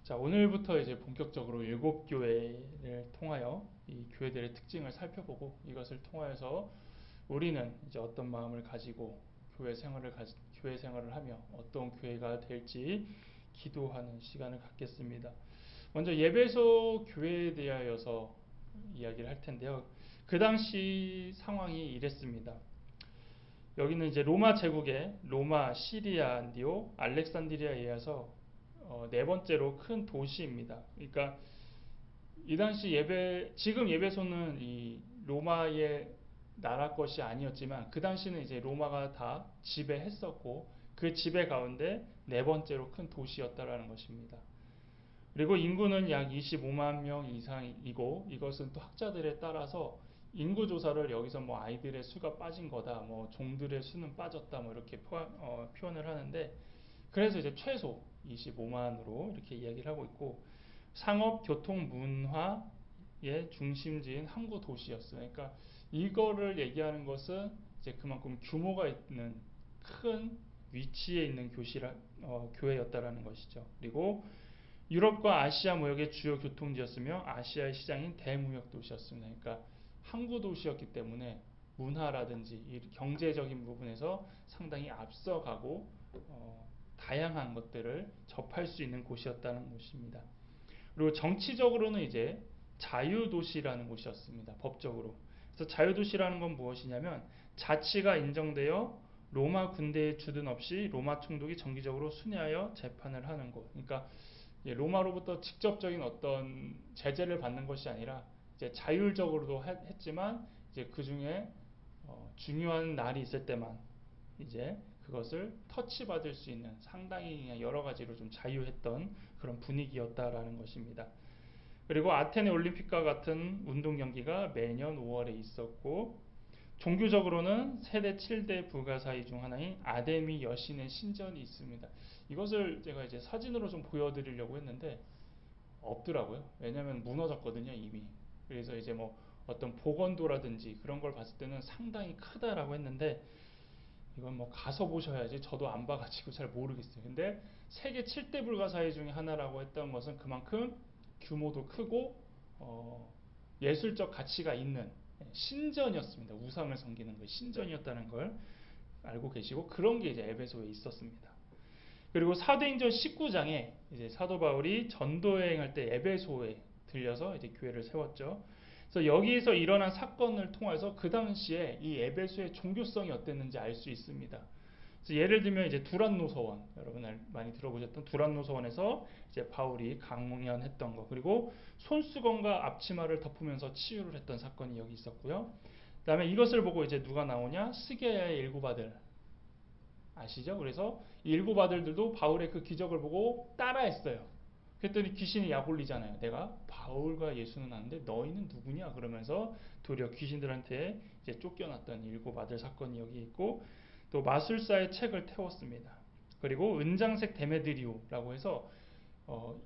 자, 오늘부터 이제 본격적으로 일곱 교회를 통하여 이 교회들의 특징을 살펴보고 이것을 통하여서 우리는 이제 어떤 마음을 가지고 교회 생활을 하며 어떤 교회가 될지 기도하는 시간을 갖겠습니다. 먼저 예배소 교회에 대하여서 이야기를 할 텐데요. 그 당시 상황이 이랬습니다. 여기는 이제 로마 제국의 로마, 시리아, 안디오, 알렉산드리아에 의해서 네 번째로 큰 도시입니다. 그러니까 이 당시 지금 예배소는 이 로마의 나라 것이 아니었지만 그 당시는 이제 로마가 다 지배했었고 그 지배 가운데 네 번째로 큰 도시였다라는 것입니다. 그리고 인구는 약 25만 명 이상이고 이것은 또 학자들에 따라서 인구 조사를 여기서 뭐 아이들의 수가 빠진 거다, 뭐 종들의 수는 빠졌다, 뭐 이렇게 표현을 하는데 그래서 이제 최소 25만으로 이렇게 이야기를 하고 있고 상업, 교통, 문화의 중심지인 항구 도시였어요. 그러니까 이거를 얘기하는 것은 이제 그만큼 규모가 있는 큰 위치에 있는 교회였다라는 것이죠. 그리고 유럽과 아시아 무역의 주요 교통지였으며 아시아의 시장인 대무역 도시였습니다. 그러니까 항구 도시였기 때문에 문화라든지 경제적인 부분에서 상당히 앞서가고 다양한 것들을 접할 수 있는 곳이었다는 것입니다. 그리고 정치적으로는 이제 자유도시라는 곳이었습니다. 법적으로. 그래서 자유도시라는 건 무엇이냐면 자치가 인정되어 로마 군대의 주둔 없이 로마 총독이 정기적으로 순회하여 재판을 하는 곳. 그러니까 로마로부터 직접적인 어떤 제재를 받는 것이 아니라 이제 자율적으로도 했지만 이제 그 중에 중요한 날이 있을 때만 이제 그것을 터치받을 수 있는 상당히 여러 가지로 좀 자유했던 그런 분위기였다라는 것입니다. 그리고 아테네 올림픽과 같은 운동 경기가 매년 5월에 있었고 종교적으로는 세대 7대 불가사의 중 하나인 아데미 여신의 신전이 있습니다. 이것을 제가 이제 사진으로 좀 보여드리려고 했는데 없더라고요. 왜냐하면 무너졌거든요, 이미. 그래서 이제 뭐 어떤 복원도라든지 그런 걸 봤을 때는 상당히 크다라고 했는데 이건 뭐 가서 보셔야지 저도 안 봐가지고 잘 모르겠어요. 근데 세계 7대 불가사의 중에 하나라고 했던 것은 그만큼 규모도 크고 예술적 가치가 있는 신전이었습니다. 우상을 섬기는 그 신전이었다는 걸 알고 계시고 그런 게 이제 에베소에 있었습니다. 그리고 사도행전 19장에 이제 사도 바울이 전도 여행할 때 에베소에 들려서 이제 교회를 세웠죠. 그래서 여기에서 일어난 사건을 통해서 그 당시에 이 에베소의 종교성이 어땠는지 알 수 있습니다. 그래서 예를 들면 이제 두란노서원, 여러분 많이 들어보셨던 두란노서원에서 이제 바울이 강연했던 거, 그리고 손수건과 앞치마를 덮으면서 치유를 했던 사건이 여기 있었고요. 그다음에 이것을 보고 이제 누가 나오냐? 스게야의 일곱 아들 아시죠? 그래서 이 일곱 아들들도 바울의 그 기적을 보고 따라했어요. 그랬더니 귀신이 약 올리잖아요. 내가 바울과 예수는 아는데 너희는 누구냐? 그러면서 도리어 귀신들한테 이제 쫓겨났던 일곱 아들 사건이 여기 있고 또 마술사의 책을 태웠습니다. 그리고 은장색 데메드리오라고 해서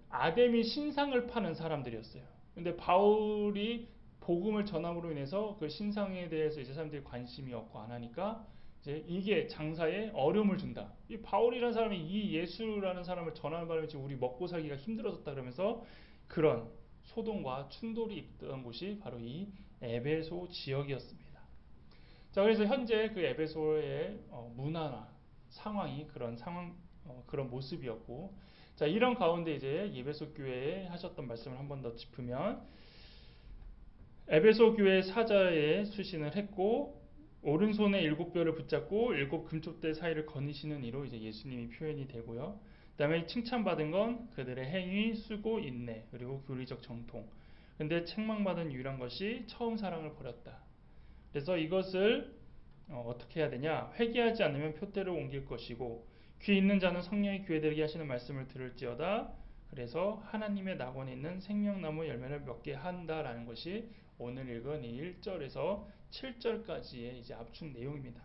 아데미 신상을 파는 사람들이었어요. 근데 바울이 복음을 전함으로 인해서 그 신상에 대해서 이제 사람들이 관심이 없고 안 하니까 이제 이게 장사에 어려움을 준다. 이 바울이라는 사람이 이 예수라는 사람을 전하는 바람에 지금 우리 먹고 살기가 힘들어졌다 그러면서 그런 소동과 충돌이 있던 곳이 바로 이 에베소 지역이었습니다. 자, 그래서 현재 그 에베소의 문화나 상황이 그런 모습이었고, 자, 이런 가운데 이제 에베소 교회에 하셨던 말씀을 한 번 더 짚으면, 에베소 교회 사자에 수신을 했고, 오른손에 일곱 뼈를 붙잡고 일곱 금쪽대 사이를 거니시는 이로 이제 예수님이 표현이 되고요. 그다음에 칭찬받은 건 그들의 행위, 수고, 인내, 그리고 교리적 정통. 근데 책망받은 유일한 것이 처음 사랑을 버렸다. 그래서 이것을 어떻게 해야 되냐? 회개하지 않으면 표대를 옮길 것이고 귀 있는 자는 성령이 교회들에게 하시는 말씀을 들을지어다. 그래서 하나님의 낙원에 있는 생명나무 열매를 맺게 한다라는 것이 오늘 읽은 이 1절에서 7절까지의 이제 압축 내용입니다.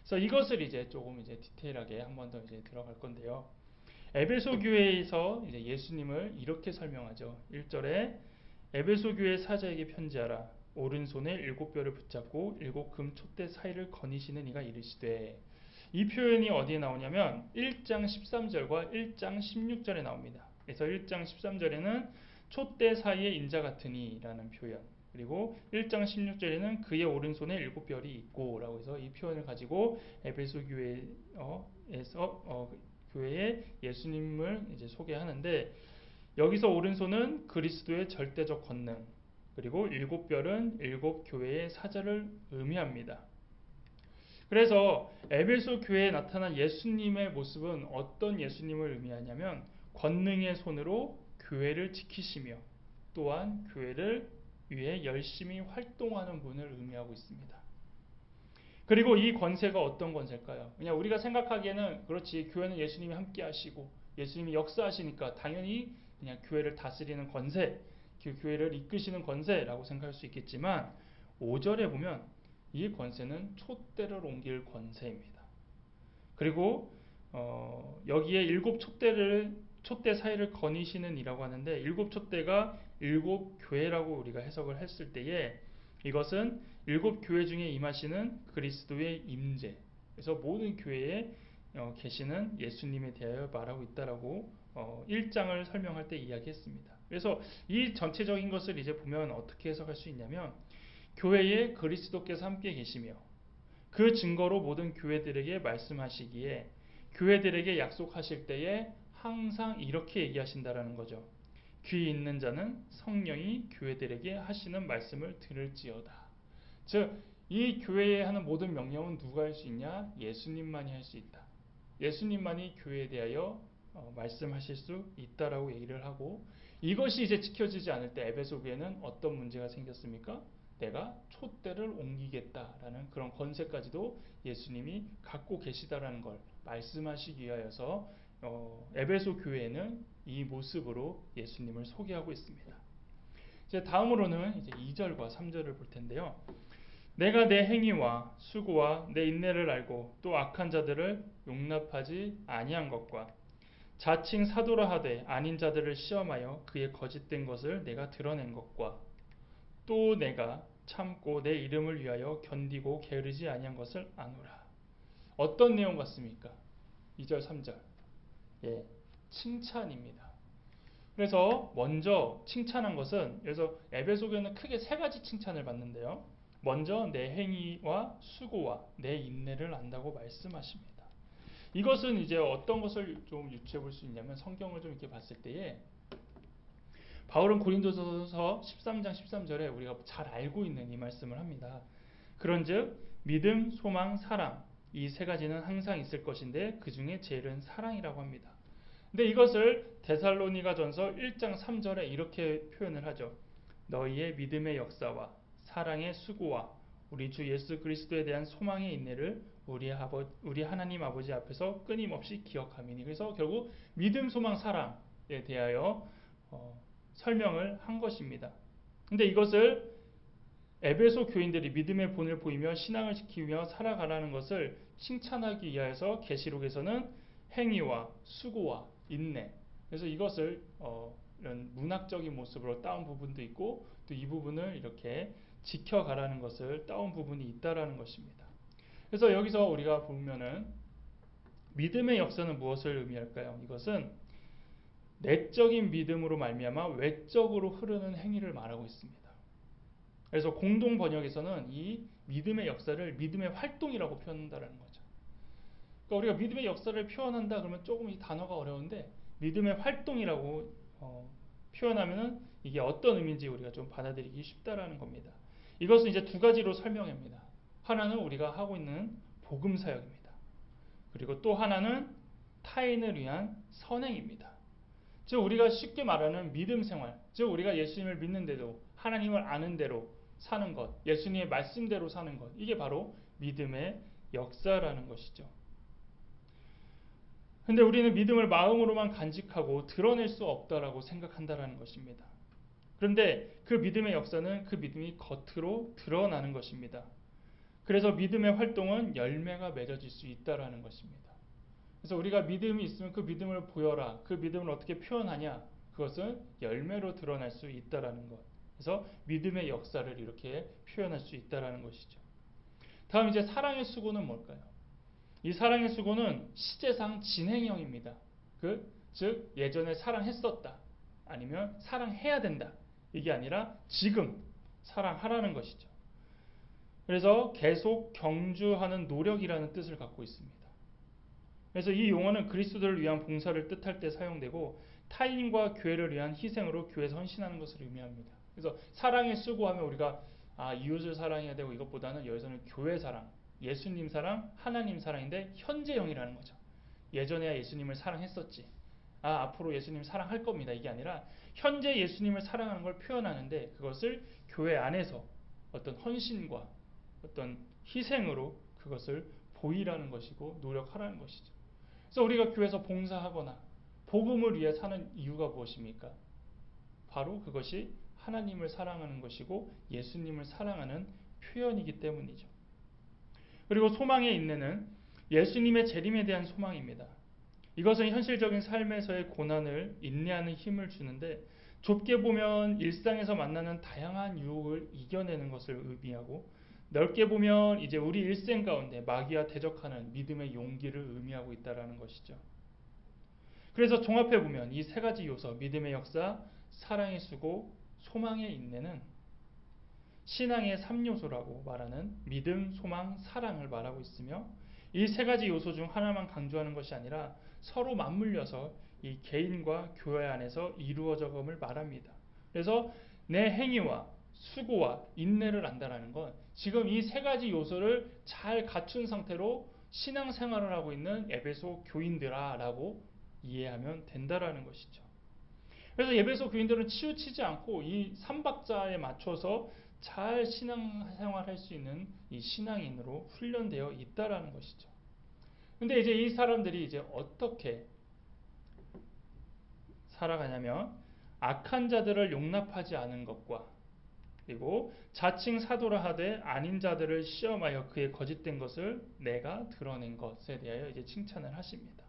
그래서 이것을 이제 조금 이제 디테일하게 한 번 더 이제 들어갈 건데요. 에베소 교회에서 이제 예수님을 이렇게 설명하죠. 1절에 에베소 교회 사자에게 편지하라. 오른손에 일곱 뼈를 붙잡고 일곱 금 촛대 사이를 거니시는 이가 이르시되, 이 표현이 어디에 나오냐면 1장 13절과 1장 16절에 나옵니다. 그래서 1장 13절에는 촛대 사이에 인자 같으니 라는 표현, 그리고 1장 16절에는 그의 오른손에 7별이 있고 라고 해서 이 표현을 가지고 에베소 교회에서 교회에 예수님을 이제 소개하는데, 여기서 오른손은 그리스도의 절대적 권능, 그리고 7별은 7교회의 사절을 의미합니다. 그래서 에베소 교회에 나타난 예수님의 모습은 어떤 예수님을 의미하냐면 권능의 손으로 교회를 지키시며 또한 교회를 위해 열심히 활동하는 분을 의미하고 있습니다. 그리고 이 권세가 어떤 권세일까요? 그냥 우리가 생각하기에는 그렇지, 교회는 예수님이 함께 하시고 예수님이 역사하시니까 당연히 그냥 교회를 다스리는 권세, 교회를 이끄시는 권세라고 생각할 수 있겠지만 5절에 보면 이 권세는 촛대를 옮길 권세입니다. 그리고 여기에 7촛대 사이를 거니시는 이라고 하는데, 7촛대가 7교회라고 우리가 해석을 했을 때에 이것은 7교회 중에 임하시는 그리스도의 임재, 그래서 모든 교회에 계시는 예수님에 대하여 말하고 있다라고 1장을 설명할 때 이야기했습니다. 그래서 이 전체적인 것을 이제 보면 어떻게 해석할 수 있냐면, 교회에 그리스도께서 함께 계시며 그 증거로 모든 교회들에게 말씀하시기에 교회들에게 약속하실 때에 항상 이렇게 얘기하신다라는 거죠. 귀 있는 자는 성령이 교회들에게 하시는 말씀을 들을지어다. 즉, 이 교회에 하는 모든 명령은 누가 할 수 있냐? 예수님만이 할 수 있다. 예수님만이 교회에 대하여 말씀하실 수 있다라고 얘기를 하고, 이것이 이제 지켜지지 않을 때 에베소 교회는 어떤 문제가 생겼습니까? 내가 촛대를 옮기겠다라는 그런 권세까지도 예수님이 갖고 계시다라는 걸 말씀하시기 위하여서 에베소 교회는 이 모습으로 예수님을 소개하고 있습니다. 이제 다음으로는 이제 2절과 3절을 볼 텐데요. 내가 내 행위와 수고와 내 인내를 알고 또 악한 자들을 용납하지 아니한 것과 자칭 사도라 하되 아닌 자들을 시험하여 그의 거짓된 것을 내가 드러낸 것과 또 내가 참고 내 이름을 위하여 견디고 게으르지 아니한 것을 아노라. 어떤 내용 같습니까? 2절 3절 칭찬입니다. 그래서 먼저 칭찬한 것은, 그래서 에베소 교회는 크게 세 가지 칭찬을 받는데요. 먼저 내 행위와 수고와 내 인내를 안다고 말씀하십니다. 이것은 이제 어떤 것을 좀 유추해 볼 수 있냐면, 성경을 좀 이렇게 봤을 때에 바울은 고린도서서 13장 13절에 우리가 잘 알고 있는 이 말씀을 합니다. 그런즉 믿음, 소망, 사랑, 이 세 가지는 항상 있을 것인데 그 중에 제일은 사랑이라고 합니다. 근데 이것을 데살로니가전서 1장 3절에 이렇게 표현을 하죠. 너희의 믿음의 역사와 사랑의 수고와 우리 주 예수 그리스도에 대한 소망의 인내를 우리 하나님 아버지 앞에서 끊임없이 기억하미니. 그래서 결국 믿음, 소망, 사랑에 대하여 설명을 한 것입니다. 근데 이것을 에베소 교인들이 믿음의 본을 보이며 신앙을 지키며 살아가라는 것을 칭찬하기 위하여서 계시록에서는 행위와 수고와 인내, 그래서 이것을 이런 문학적인 모습으로 따온 부분도 있고, 또 이 부분을 이렇게 지켜가라는 것을 따온 부분이 있다라는 것입니다. 그래서 여기서 우리가 보면은 믿음의 역사는 무엇을 의미할까요? 이것은 내적인 믿음으로 말미암아 외적으로 흐르는 행위를 말하고 있습니다. 그래서 공동 번역에서는 이 믿음의 역사를 믿음의 활동이라고 표현한다는 거죠. 그러니까 우리가 믿음의 역사를 표현한다 그러면 조금 이 단어가 어려운데, 믿음의 활동이라고 표현하면은 이게 어떤 의미인지 우리가 좀 받아들이기 쉽다라는 겁니다. 이것은 이제 두 가지로 설명합니다. 하나는 우리가 하고 있는 복음 사역입니다. 그리고 또 하나는 타인을 위한 선행입니다. 즉 우리가 쉽게 말하는 믿음 생활, 즉 우리가 예수님을 믿는 대로, 하나님을 아는 대로 사는 것, 예수님의 말씀대로 사는 것, 이게 바로 믿음의 역사라는 것이죠. 근데 우리는 믿음을 마음으로만 간직하고 드러낼 수 없다라고 생각한다라는 것입니다. 그런데 그 믿음의 역사는 그 믿음이 겉으로 드러나는 것입니다. 그래서 믿음의 활동은 열매가 맺어질 수 있다라는 것입니다. 그래서 우리가 믿음이 있으면 그 믿음을 보여라. 그 믿음을 어떻게 표현하냐? 그것은 열매로 드러날 수 있다라는 것. 그래서 믿음의 역사를 이렇게 표현할 수 있다라는 것이죠. 다음 이제 사랑의 수고는 뭘까요? 이 사랑의 수고는 시제상 진행형입니다. 그 즉 예전에 사랑했었다 아니면 사랑해야 된다 이게 아니라 지금 사랑하라는 것이죠. 그래서 계속 경주하는 노력이라는 뜻을 갖고 있습니다. 그래서 이 용어는 그리스도를 위한 봉사를 뜻할 때 사용되고 타인과 교회를 위한 희생으로 교회에서 헌신하는 것을 의미합니다. 그래서 사랑의 수고하면 우리가 이웃을 사랑해야 되고 이것보다는 여기서는 교회 사랑, 예수님 사랑, 하나님 사랑인데 현재형이라는 거죠. 예전에야 예수님을 사랑했었지. 앞으로 예수님 사랑할 겁니다. 이게 아니라 현재 예수님을 사랑하는 걸 표현하는데 그것을 교회 안에서 어떤 헌신과 어떤 희생으로 그것을 보이라는 것이고 노력하라는 것이죠. 그래서 우리가 교회에서 봉사하거나 복음을 위해 사는 이유가 무엇입니까? 바로 그것이 하나님을 사랑하는 것이고 예수님을 사랑하는 표현이기 때문이죠. 그리고 소망의 인내는 예수님의 재림에 대한 소망입니다. 이것은 현실적인 삶에서의 고난을 인내하는 힘을 주는데 좁게 보면 일상에서 만나는 다양한 유혹을 이겨내는 것을 의미하고 넓게 보면 이제 우리 일생 가운데 마귀와 대적하는 믿음의 용기를 의미하고 있다는 것이죠. 그래서 종합해 보면 이 세 가지 요소, 믿음의 역사, 사랑의 수고, 소망의 인내는 신앙의 3요소라고 말하는 믿음, 소망, 사랑을 말하고 있으며 이 세 가지 요소 중 하나만 강조하는 것이 아니라 서로 맞물려서 이 개인과 교회 안에서 이루어져감을 말합니다. 그래서 내 행위와 수고와 인내를 안다라는 건 지금 이 세 가지 요소를 잘 갖춘 상태로 신앙생활을 하고 있는 에베소 교인들아라고 이해하면 된다라는 것이죠. 그래서 에베소 교인들은 치우치지 않고 이 3박자에 맞춰서 잘 신앙생활할 수 있는 이 신앙인으로 훈련되어 있다라는 것이죠. 근데 이제 이 사람들이 이제 어떻게 살아가냐면 악한 자들을 용납하지 않은 것과 그리고 자칭 사도라 하되 아닌 자들을 시험하여 그의 거짓된 것을 내가 드러낸 것에 대하여 이제 칭찬을 하십니다.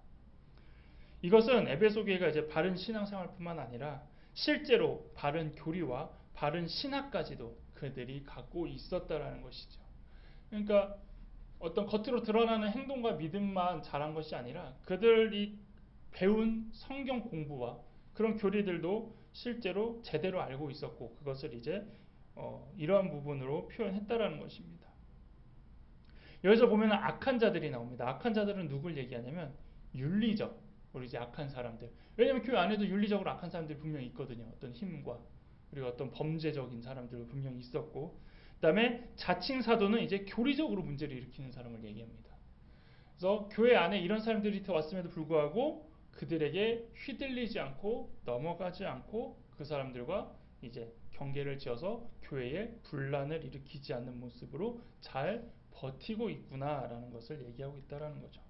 이것은 에베소 교회가 이제 바른 신앙생활뿐만 아니라 실제로 바른 교리와 바른 신학까지도 그들이 갖고 있었다라는 것이죠. 그러니까 어떤 겉으로 드러나는 행동과 믿음만 잘한 것이 아니라 그들이 배운 성경 공부와 그런 교리들도 실제로 제대로 알고 있었고 그것을 이제 이러한 부분으로 표현했다라는 것입니다. 여기서 보면 악한 자들이 나옵니다. 악한 자들은 누굴 얘기하냐면 윤리적, 우리 이제 악한 사람들. 왜냐하면 교회 안에도 윤리적으로 악한 사람들이 분명히 있거든요. 어떤 힘과 그리고 어떤 범죄적인 사람들도 분명히 있었고, 그다음에 자칭 사도는 이제 교리적으로 문제를 일으키는 사람을 얘기합니다. 그래서 교회 안에 이런 사람들이 왔음에도 불구하고 그들에게 휘둘리지 않고 넘어가지 않고 그 사람들과 이제 경계를 지어서 교회에 분란을 일으키지 않는 모습으로 잘 버티고 있구나라는 것을 얘기하고 있다는 거죠.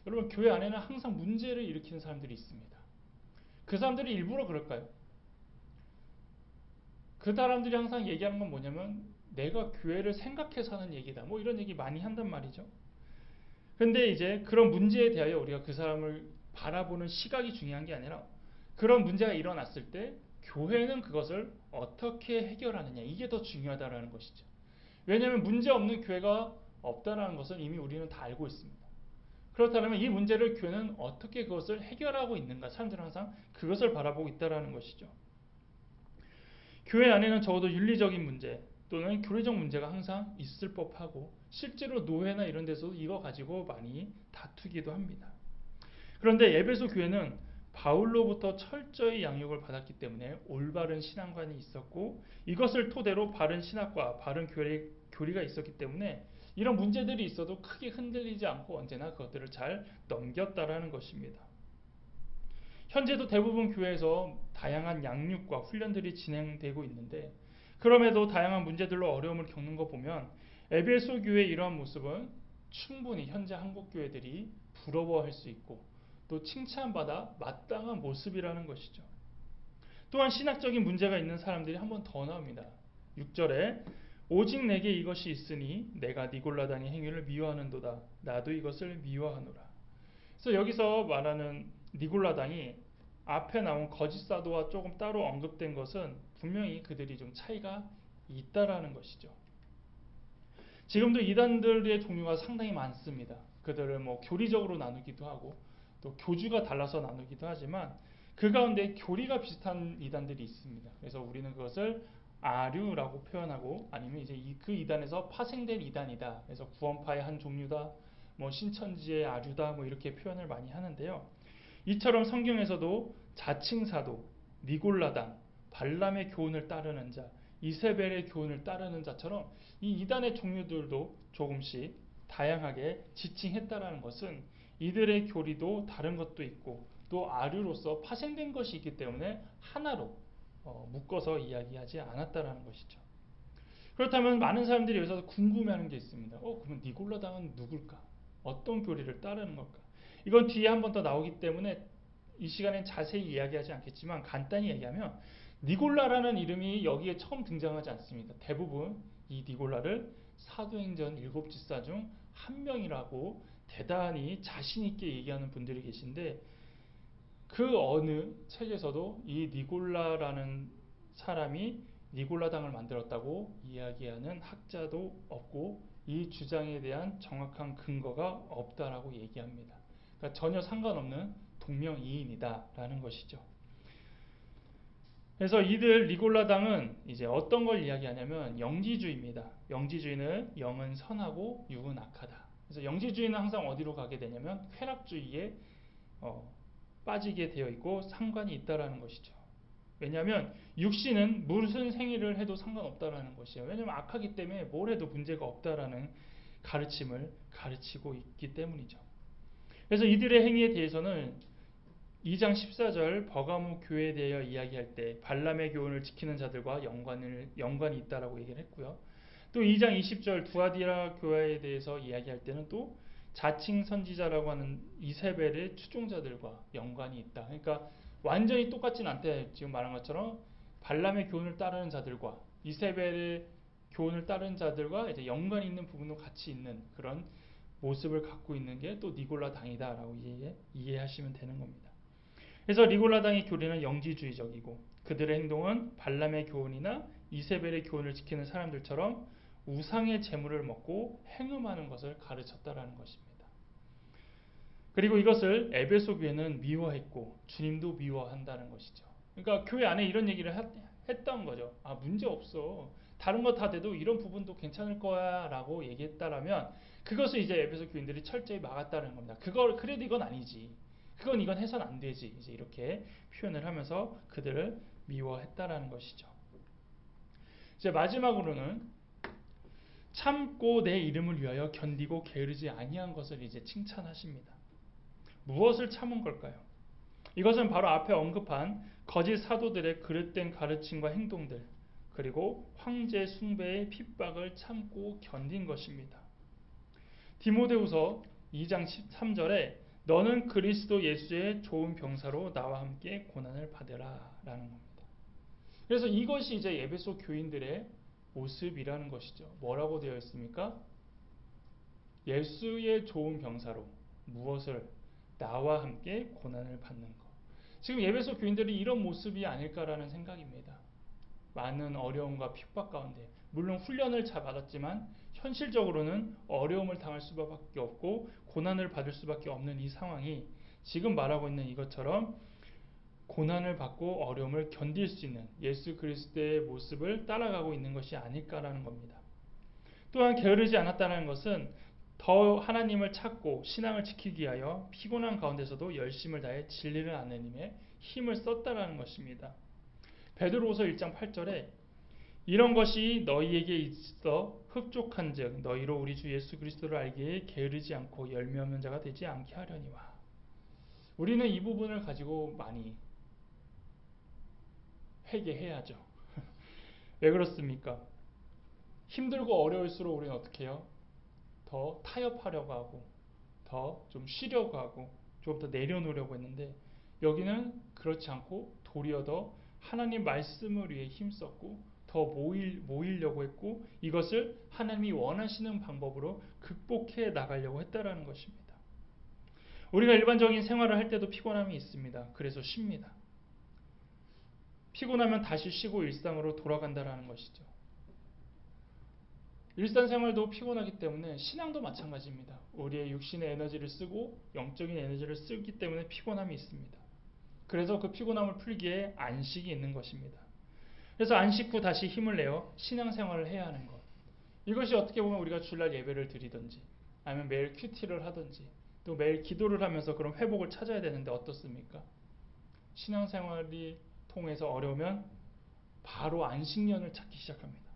여러분, 교회 안에는 항상 문제를 일으키는 사람들이 있습니다. 그 사람들이 일부러 그럴까요? 그 사람들이 항상 얘기하는 건 뭐냐면 내가 교회를 생각해서 하는 얘기다. 뭐 이런 얘기 많이 한단 말이죠. 근데 이제 그런 문제에 대하여 우리가 그 사람을 바라보는 시각이 중요한 게 아니라 그런 문제가 일어났을 때 교회는 그것을 어떻게 해결하느냐 이게 더 중요하다는 것이죠. 왜냐하면 문제 없는 교회가 없다는 것은 이미 우리는 다 알고 있습니다. 그렇다면 이 문제를 교회는 어떻게 그것을 해결하고 있는가 사람들은 항상 그것을 바라보고 있다는 것이죠. 교회 안에는 적어도 윤리적인 문제 또는 교리적 문제가 항상 있을 법하고 실제로 노회나 이런 데서도 이거 가지고 많이 다투기도 합니다. 그런데 에베소 교회는 바울로부터 철저히 양육을 받았기 때문에 올바른 신앙관이 있었고 이것을 토대로 바른 신학과 바른 교리가 있었기 때문에 이런 문제들이 있어도 크게 흔들리지 않고 언제나 그것들을 잘 넘겼다라는 것입니다. 현재도 대부분 교회에서 다양한 양육과 훈련들이 진행되고 있는데 그럼에도 다양한 문제들로 어려움을 겪는 거 보면 에베소 교회의 이러한 모습은 충분히 현재 한국 교회들이 부러워할 수 있고 또 칭찬받아 마땅한 모습이라는 것이죠. 또한 신학적인 문제가 있는 사람들이 한 번 더 나옵니다. 6절에 오직 내게 이것이 있으니 내가 니골라당의 행위를 미워하는도다. 나도 이것을 미워하노라. 그래서 여기서 말하는 니골라당이 앞에 나온 거짓 사도와 조금 따로 언급된 것은 분명히 그들이 좀 차이가 있다라는 것이죠. 지금도 이단들의 종류가 상당히 많습니다. 그들을 뭐 교리적으로 나누기도 하고 또 교주가 달라서 나누기도 하지만 그 가운데 교리가 비슷한 이단들이 있습니다. 그래서 우리는 그것을 아류라고 표현하고 아니면 이제 그 이단에서 파생된 이단이다. 그래서 구원파의 한 종류다. 뭐 신천지의 아류다. 뭐 이렇게 표현을 많이 하는데요. 이처럼 성경에서도 자칭 사도, 니골라당, 발람의 교훈을 따르는 자, 이세벨의 교훈을 따르는 자처럼 이 이단의 종류들도 조금씩 다양하게 지칭했다라는 것은 이들의 교리도 다른 것도 있고 또 아류로서 파생된 것이 있기 때문에 하나로 묶어서 이야기하지 않았다라는 것이죠. 그렇다면 많은 사람들이 여기서 궁금해하는 게 있습니다. 그러면 니골라당은 누굴까? 어떤 교리를 따르는 걸까? 이건 뒤에 한 번 더 나오기 때문에 이 시간엔 자세히 이야기하지 않겠지만 간단히 얘기하면 니골라라는 이름이 여기에 처음 등장하지 않습니다. 대부분 이 니골라를 사도행전 7지사 중 한 명이라고 대단히 자신 있게 얘기하는 분들이 계신데 그 어느 책에서도 이 니골라라는 사람이 니골라당을 만들었다고 이야기하는 학자도 없고 이 주장에 대한 정확한 근거가 없다라고 얘기합니다. 그러니까 전혀 상관없는 동명이인이다라는 것이죠. 그래서 이들 니골라당은 이제 어떤 걸 이야기하냐면 영지주의입니다. 영지주의는 영은 선하고 육은 악하다. 그래서 영지주의는 항상 어디로 가게 되냐면 쾌락주의에 빠지게 되어 있고 상관이 있다라는 것이죠. 왜냐하면 육신은 무슨 행위를 해도 상관없다라는 것이에요. 왜냐하면 악하기 때문에 뭘 해도 문제가 없다라는 가르침을 가르치고 있기 때문이죠. 그래서 이들의 행위에 대해서는 2장 14절 버가모 교회에 대하여 이야기할 때 발람의 교훈을 지키는 자들과 연관이 있다라고 얘기를 했고요. 또 2장 20절 두아디라 교회에 대해서 이야기할 때는 또 자칭 선지자라고 하는 이세벨의 추종자들과 연관이 있다. 그러니까 완전히 똑같진 않대. 지금 말한 것처럼 발람의 교훈을 따르는 자들과 이세벨의 교훈을 따르는 자들과 이제 연관이 있는 부분도 같이 있는 그런 모습을 갖고 있는 게 또 니골라 당이다라고 이해하시면 되는 겁니다. 그래서 니골라당의 교리는 영지주의적이고 그들의 행동은 발람의 교훈이나 이세벨의 교훈을 지키는 사람들처럼 우상의 재물을 먹고 행음하는 것을 가르쳤다라는 것입니다. 그리고 이것을 에베소 교회는 미워했고 주님도 미워한다는 것이죠. 그러니까 교회 안에 이런 얘기를 했던 거죠. 문제 없어. 다른 거 다 돼도 이런 부분도 괜찮을 거야 라고 얘기했다라면 그것을 이제 에베소 교인들이 철저히 막았다는 겁니다. 그래도 이건 아니지. 이건 해서는 안 되지. 이제 이렇게 표현을 하면서 그들을 미워했다라는 것이죠. 이제 마지막으로는 참고 내 이름을 위하여 견디고 게으르지 아니한 것을 이제 칭찬하십니다. 무엇을 참은 걸까요? 이것은 바로 앞에 언급한 거짓 사도들의 그릇된 가르침과 행동들 그리고 황제 숭배의 핍박을 참고 견딘 것입니다. 디모데후서 2장 13절에 너는 그리스도 예수의 좋은 병사로 나와 함께 고난을 받으라 라는 겁니다. 그래서 이것이 이제 에베소 교인들의 모습이라는 것이죠. 뭐라고 되어 있습니까? 예수의 좋은 병사로 무엇을? 나와 함께 고난을 받는 것. 지금 에베소 교인들이 이런 모습이 아닐까라는 생각입니다. 많은 어려움과 핍박 가운데 물론 훈련을 잘 받았지만 현실적으로는 어려움을 당할 수밖에 없고 고난을 받을 수밖에 없는 이 상황이 지금 말하고 있는 이것처럼 고난을 받고 어려움을 견딜 수 있는 예수 그리스도의 모습을 따라가고 있는 것이 아닐까라는 겁니다. 또한 게으르지 않았다는 것은 더 하나님을 찾고 신앙을 지키기 위하여 피곤한 가운데서도 열심을 다해 진리를 아는 힘에 힘을 썼다라는 것입니다. 베드로후서 1장 8절에 이런 것이 너희에게 있어 흡족한즉 너희로 우리 주 예수 그리스도를 알기에 게으르지 않고 열매 없는 자가 되지 않게 하려니와. 우리는 이 부분을 가지고 많이 회개해야죠. 왜 그렇습니까? 힘들고 어려울수록 우리는 어떻게 해요? 더 타협하려고 하고 더 좀 쉬려고 하고 좀 더 내려놓으려고 했는데 여기는 그렇지 않고 도리어 더 하나님 말씀을 위해 힘썼고 더 모이려고 했고 이것을 하나님이 원하시는 방법으로 극복해 나가려고 했다라는 것입니다. 우리가 일반적인 생활을 할 때도 피곤함이 있습니다. 그래서 쉽니다. 피곤하면 다시 쉬고 일상으로 돌아간다라는 것이죠. 일상생활도 피곤하기 때문에 신앙도 마찬가지입니다. 우리의 육신의 에너지를 쓰고 영적인 에너지를 쓰기 때문에 피곤함이 있습니다. 그래서 그 피곤함을 풀기에 안식이 있는 것입니다. 그래서 안식 후 다시 힘을 내어 신앙생활을 해야 하는 것. 이것이 어떻게 보면 우리가 주일날 예배를 드리든지 아니면 매일 큐티를 하든지 또 매일 기도를 하면서 그런 회복을 찾아야 되는데 어떻습니까? 신앙생활이 통해서 어려우면 바로 안식년을 찾기 시작합니다.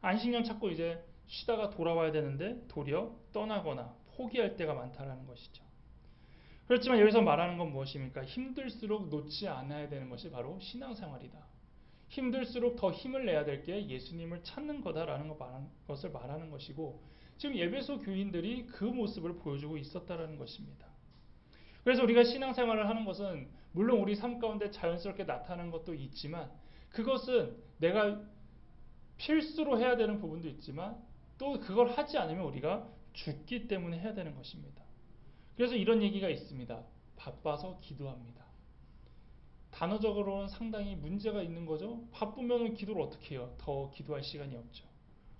안식년 찾고 이제 쉬다가 돌아와야 되는데 도리어 떠나거나 포기할 때가 많다라는 것이죠. 그렇지만 여기서 말하는 건 무엇입니까? 힘들수록 놓지 않아야 되는 것이 바로 신앙생활이다. 힘들수록 더 힘을 내야 될 게 예수님을 찾는 거다라는 것을 말하는 것이고, 지금 에베소 교인들이 그 모습을 보여주고 있었다라는 것입니다. 그래서 우리가 신앙생활을 하는 것은 물론 우리 삶 가운데 자연스럽게 나타나는 것도 있지만, 그것은 내가 필수로 해야 되는 부분도 있지만 또 그걸 하지 않으면 우리가 죽기 때문에 해야 되는 것입니다. 그래서 이런 얘기가 있습니다. 바빠서 기도합니다. 단어적으로는 상당히 문제가 있는 거죠. 바쁘면 기도를 어떻게 해요? 더 기도할 시간이 없죠.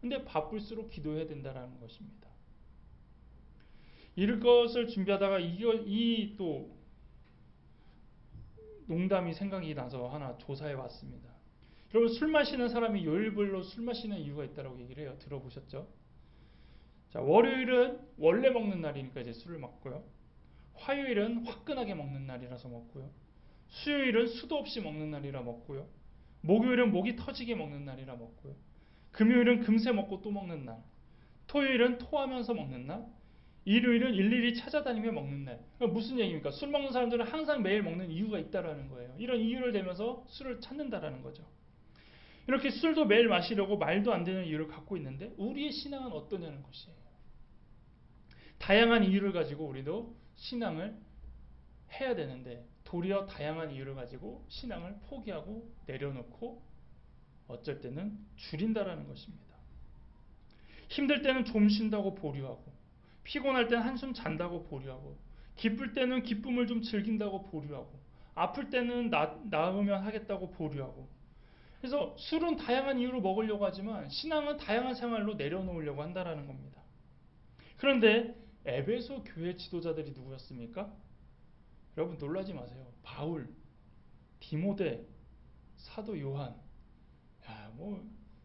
근데 바쁠수록 기도해야 된다는 것입니다. 이것을 준비하다가 이 또 농담이 생각이 나서 하나 조사해 봤습니다. 여러분, 술 마시는 사람이 요일별로 술 마시는 이유가 있다고 얘기를 해요. 들어보셨죠? 자, 월요일은 원래 먹는 날이니까 이제 술을 먹고요. 화요일은 화끈하게 먹는 날이라서 먹고요. 수요일은 수도 없이 먹는 날이라 먹고요. 목요일은 목이 터지게 먹는 날이라 먹고요. 금요일은 금세 먹고 또 먹는 날. 토요일은 토하면서 먹는 날. 일요일은 일일이 찾아다니며 먹는 날. 그러니까 무슨 얘기입니까? 술 먹는 사람들은 항상 매일 먹는 이유가 있다라는 거예요. 이런 이유를 대면서 술을 찾는다라는 거죠. 이렇게 술도 매일 마시려고 말도 안 되는 이유를 갖고 있는데 우리의 신앙은 어떠냐는 것이에요. 다양한 이유를 가지고 우리도 신앙을 해야 되는데 도리어 다양한 이유를 가지고 신앙을 포기하고 내려놓고 어쩔 때는 줄인다라는 것입니다. 힘들 때는 좀 쉰다고 보류하고, 피곤할 때는 한숨 잔다고 보류하고, 기쁠 때는 기쁨을 좀 즐긴다고 보류하고, 아플 때는 나으면 하겠다고 보류하고. 그래서 술은 다양한 이유로 먹으려고 하지만 신앙은 다양한 생활로 내려놓으려고 한다라는 겁니다. 그런데 에베소 교회 지도자들이 누구였습니까? 여러분 놀라지 마세요. 바울, 디모데, 사도 요한,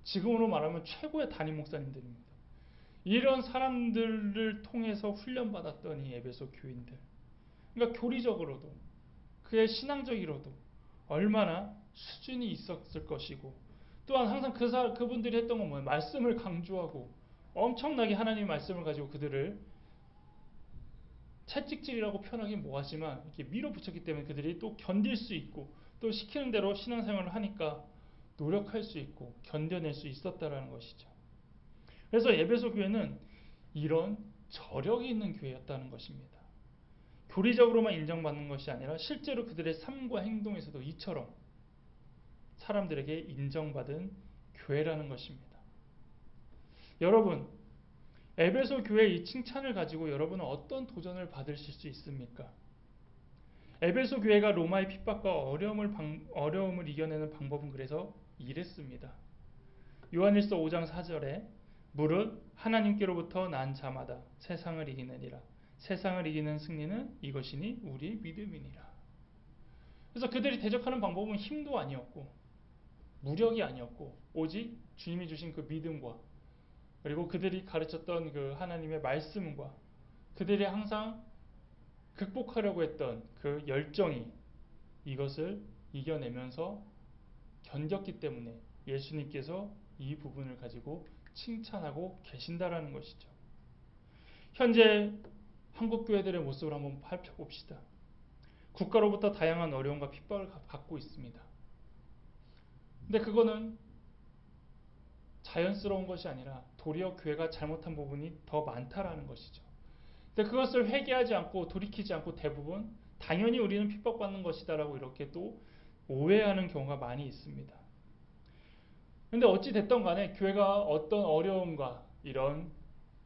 지금으로 말하면 최고의 담임 목사님들입니다. 이런 사람들을 통해서 훈련받았던 이 에베소 교인들. 그러니까 교리적으로도 그의 신앙적으로도 얼마나 수준이 있었을 것이고, 또한 항상 그분들이 했던 건 뭐예요? 말씀을 강조하고 엄청나게 하나님의 말씀을 가지고 그들을 채찍질이라고 표현하기 뭐하지만 이렇게 밀어붙였기 때문에 그들이 또 견딜 수 있고 또 시키는 대로 신앙생활을 하니까 노력할 수 있고 견뎌낼 수 있었다라는 것이죠. 그래서 에베소 교회는 이런 저력이 있는 교회였다는 것입니다. 교리적으로만 인정받는 것이 아니라 실제로 그들의 삶과 행동에서도 이처럼 사람들에게 인정받은 교회라는 것입니다. 여러분, 에베소 교회의 이 칭찬을 가지고 여러분은 어떤 도전을 받으실 수 있습니까? 에베소 교회가 로마의 핍박과 어려움을 이겨내는 방법은 그래서 이랬습니다. 요한일서 5장 4절에 무릇 하나님께로부터 난 자마다 세상을 이기느니라. 세상을 이기는 승리는 이것이니 우리의 믿음이니라. 그래서 그들이 대적하는 방법은 힘도 아니었고 무력이 아니었고 오직 주님이 주신 그 믿음과 그리고 그들이 가르쳤던 그 하나님의 말씀과 그들이 항상 극복하려고 했던 그 열정이 이것을 이겨내면서 견뎠기 때문에 예수님께서 이 부분을 가지고 칭찬하고 계신다라는 것이죠. 현재 한국 교회들의 모습을 한번 살펴봅시다. 국가로부터 다양한 어려움과 핍박을 받고 있습니다. 근데 그거는 자연스러운 것이 아니라 도리어 교회가 잘못한 부분이 더 많다라는 것이죠. 근데 그것을 회개하지 않고 돌이키지 않고 대부분 당연히 우리는 핍박받는 것이다라고 이렇게 또 오해하는 경우가 많이 있습니다. 근데 어찌 됐던 간에 교회가 어떤 어려움과 이런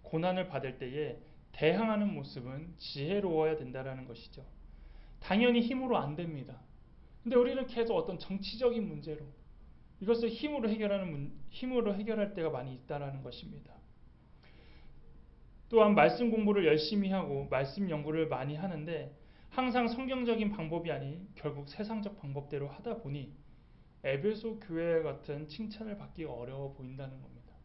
고난을 받을 때에 대항하는 모습은 지혜로워야 된다는 것이죠. 당연히 힘으로 안 됩니다. 근데 우리는 계속 어떤 정치적인 문제로 이것을 힘으로 해결할 때가 많이 있다는 것입니다. 또한 말씀 공부를 열심히 하고 말씀 연구를 많이 하는데 항상 성경적인 방법이 아닌 결국 세상적 방법대로 하다 보니 에베소 교회 같은 칭찬을 받기가 어려워 보인다는 겁니다.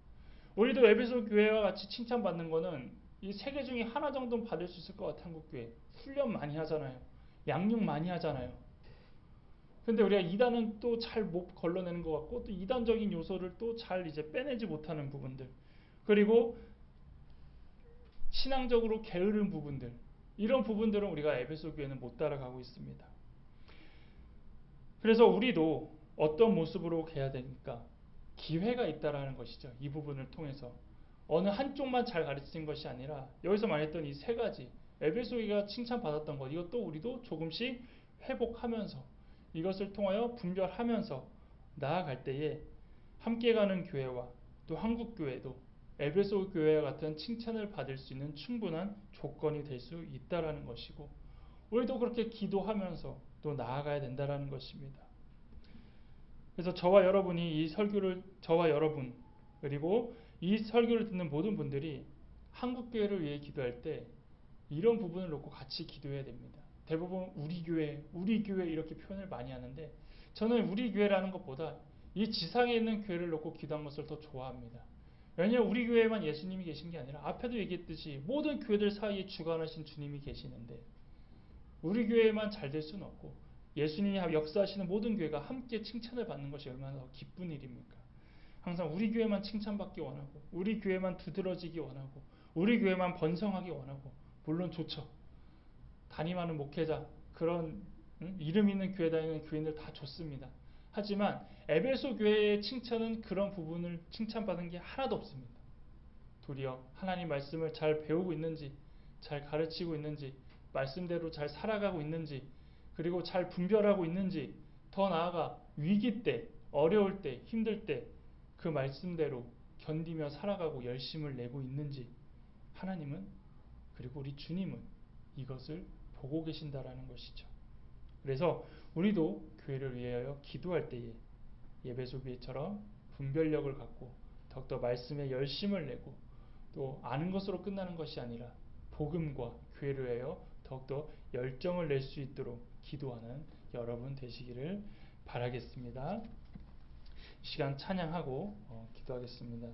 우리도 에베소 교회와 같이 칭찬받는 거는 이 세 개 중에 하나 정도는 받을 수 있을 것 같아. 한국교회 훈련 많이 하잖아요. 양육 많이 하잖아요. 근데 우리가 이단은 또 잘 못 걸러내는 것 같고 또 이단적인 요소를 또 잘 이제 빼내지 못하는 부분들, 그리고 신앙적으로 게으른 부분들, 이런 부분들은 우리가 에베소 교회는 못 따라가고 있습니다. 그래서 우리도 어떤 모습으로 가야 되니까 기회가 있다라는 것이죠. 이 부분을 통해서 어느 한쪽만 잘 가르친 것이 아니라 여기서 말했던 이 세 가지 에베소가 칭찬받았던 것, 이것도 우리도 조금씩 회복하면서 이것을 통하여 분별하면서 나아갈 때에 함께 가는 교회와 또 한국 교회도 에베소 교회와 같은 칭찬을 받을 수 있는 충분한 조건이 될 수 있다라는 것이고, 우리도 그렇게 기도하면서 또 나아가야 된다라는 것입니다. 그래서 저와 여러분 그리고 이 설교를 듣는 모든 분들이 한국 교회를 위해 기도할 때 이런 부분을 놓고 같이 기도해야 됩니다. 대부분 우리 교회 이렇게 표현을 많이 하는데 저는 우리 교회라는 것보다 이 지상에 있는 교회를 놓고 기도한 것을 더 좋아합니다. 왜냐하면 우리 교회에만 예수님이 계신 게 아니라 앞에도 얘기했듯이 모든 교회들 사이에 주관하신 주님이 계시는데 우리 교회만 잘 될 수는 없고 예수님이 역사하시는 모든 교회가 함께 칭찬을 받는 것이 얼마나 더 기쁜 일입니까? 항상 우리 교회만 칭찬받기 원하고 우리 교회만 두드러지기 원하고 우리 교회만 번성하기 원하고, 물론 좋죠. 담임하는 목회자, 그런 이름 있는 교회 다니는 교인들 다 좋습니다. 하지만 에베소 교회의 칭찬은 그런 부분을 칭찬받은 게 하나도 없습니다. 도리어 하나님 말씀을 잘 배우고 있는지, 잘 가르치고 있는지, 말씀대로 잘 살아가고 있는지, 그리고 잘 분별하고 있는지, 더 나아가 위기 때, 어려울 때, 힘들 때 그 말씀대로 견디며 살아가고 열심을 내고 있는지, 하나님은, 그리고 우리 주님은 이것을 보고 계신다라는 것이죠. 그래서 우리도 교회를 위하여 기도할 때에 에베소 교회처럼 분별력을 갖고 더욱더 말씀에 열심을 내고 또 아는 것으로 끝나는 것이 아니라 복음과 교회를 위하여 더욱더 열정을 낼 수 있도록 기도하는 여러분 되시기를 바라겠습니다. 시간 찬양하고 기도하겠습니다.